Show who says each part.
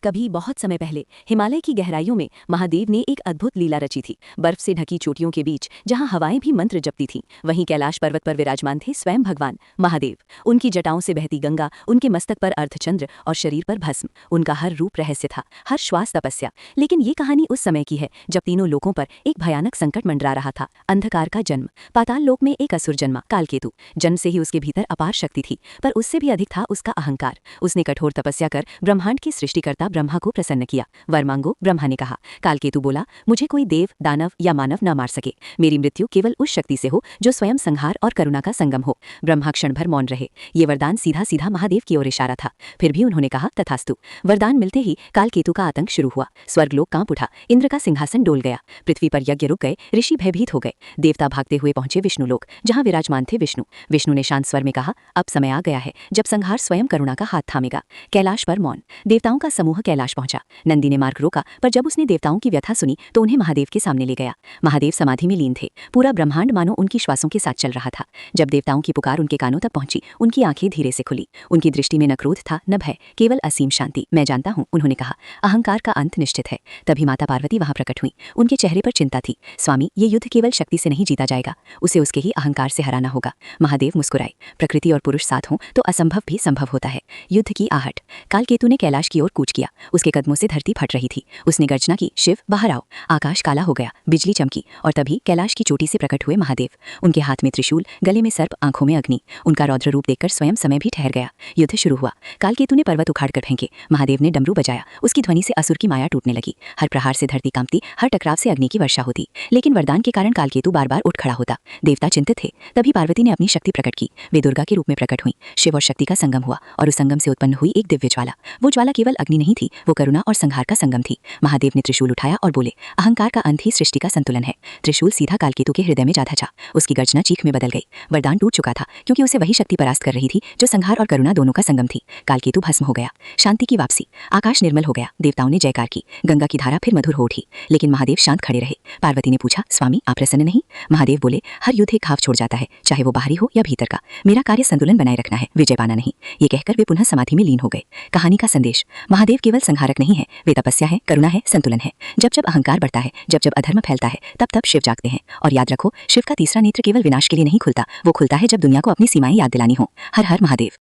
Speaker 1: कभी बहुत समय पहले हिमालय की गहराइयों में महादेव ने एक अद्भुत लीला रची थी। बर्फ से ढकी चोटियों के बीच जहां हवाएं भी मंत्र जपती थीं, वहीं कैलाश पर्वत पर विराजमान थे स्वयं भगवान महादेव। उनकी जटाओं से बहती गंगा, उनके मस्तक पर अर्धचंद्र और शरीर पर भस्म। उनका हर रूप रहस्य था, हर श्वास तपस्या। लेकिन ये कहानी उस समय की है जब तीनों लोकों पर एक भयानक संकट मंडरा रहा था। अंधकार का जन्म। पाताल लोक में एक असुर जन्मा, कालकेतु। जन्म से ही उसके भीतर अपार शक्ति थी, पर उससे भी अधिक था उसका अहंकार। उसने कठोर तपस्या कर ब्रह्मांड के सृष्टिकर्ता ब्रह्मा को प्रसन्न किया। वर मांगो, ब्रह्मा ने कहा। कालकेतु बोला, मुझे कोई देव, दानव या मानव न मार सके। मेरी मृत्यु केवल उस शक्ति से हो जो स्वयं संहार और करुणा का संगम हो। ब्रह्मा क्षण भर मौन रहे। ये वरदान सीधा सीधा महादेव की ओर इशारा था। फिर भी उन्होंने कहा, तथास्तु। वरदान मिलते ही कालकेतु का आतंक शुरू हुआ। स्वर्गलोक कांप उठा, इंद्र का सिंहासन डोल गया, पृथ्वी पर यज्ञ रुक गए, ऋषि भयभीत हो गए। देवता भागते हुए पहुंचे विष्णुलोक, जहां विराजमान थे विष्णु। विष्णु ने शांत स्वर में कहा, अब समय आ गया है जब संहार स्वयं करुणा का हाथ थामेगा। कैलाश पर मौन। देवताओं का समूह कैलाश पहुंचा। नंदी ने मार्ग रोका, पर जब उसने देवताओं की व्यथा सुनी तो उन्हें महादेव के सामने ले गया। महादेव समाधि में लीन थे। पूरा ब्रह्मांड मानो उनकी श्वासों के साथ चल रहा था। जब देवताओं की पुकार उनके कानों तक पहुंची, उनकी आंखें धीरे से खुली। उनकी दृष्टि में न क्रोध था न भय, केवल असीम शांति। मैं जानता हूं, उन्होंने कहा, अहंकार का अंत निश्चित है। तभी माता पार्वती वहां प्रकट हुई। उनके चेहरे पर चिंता थी। स्वामी, ये युद्ध केवल शक्ति से नहीं जीता जाएगा, उसे उसके ही अहंकार से हराना होगा। महादेव मुस्कुराए। प्रकृति और पुरुष साथ हों तो असंभव भी संभव होता है। युद्ध की आहट। कालकेतु ने कैलाश की ओर कूच किया। उसके कदमों से धरती फट रही थी। उसने गर्जना की, शिव बाहर आओ। आकाश काला हो गया, बिजली चमकी, और तभी कैलाश की चोटी से प्रकट हुए महादेव। उनके हाथ में त्रिशूल, गले में सर्प, आंखों में अग्नि। उनका रौद्र रूप देखकर स्वयं समय भी ठहर गया। युद्ध शुरू हुआ। कालकेतु ने पर्वत उखाड़कर फेंके। महादेव ने डमरू बजाया। उसकी ध्वनि से असुर की माया टूटने लगी। हर प्रहार से धरती कांपती, हर टकराव से अग्नि की वर्षा होती। लेकिन वरदान के कारण कालकेतु बार बार उठ खड़ा होता। देवता चिंतित थे। तभी पार्वती ने अपनी शक्ति प्रकट की। वे दुर्गा के रूप में प्रकट हुई। शिव और शक्ति का संगम हुआ, और उस संगम से उत्पन्न हुई एक दिव्य ज्वाला। वो ज्वाला केवल अग्नि नहीं थी, वो करुणा और संहार का संगम थी। महादेव ने त्रिशूल उठाया और बोले, अहंकार का अंत ही सृष्टि का संतुलन है। त्रिशूल सीधा कालकेतु के हृदय में जा धंचा। उसकी गर्जना चीख में बदल गई। वरदान टूट चुका था, क्योंकि उसे वही शक्ति परास्त कर रही थी जो संहार और करुणा दोनों का संगम थी। कालकेतु भस्म हो गया। शांति की वापसी। आकाश निर्मल हो गया। देवताओं ने जयकार की। गंगा की धारा फिर मधुर हो उठी। लेकिन महादेव शांत खड़े रहे। पार्वती ने पूछा, स्वामी, आप प्रसन्न नहीं? महादेव बोले, हर युद्ध एक घाव छोड़ जाता है, चाहे वो बाहरी हो या भीतर का। मेरा कार्य संतुलन बनाए रखना है, विजय पाना नहीं। ये कहकर वे पुनः समाधि में लीन हो गए। कहानी का संदेश। महादेव केवल संहारक नहीं है, वे तपस्या है, करुणा है, संतुलन है। जब जब अहंकार बढ़ता है, जब जब अधर्म फैलता है, तब तब शिव जागते हैं। और याद रखो, शिव का तीसरा नेत्र केवल विनाश के लिए नहीं खुलता, वो खुलता है जब दुनिया को अपनी सीमाएं याद दिलानी हो। हर हर महादेव।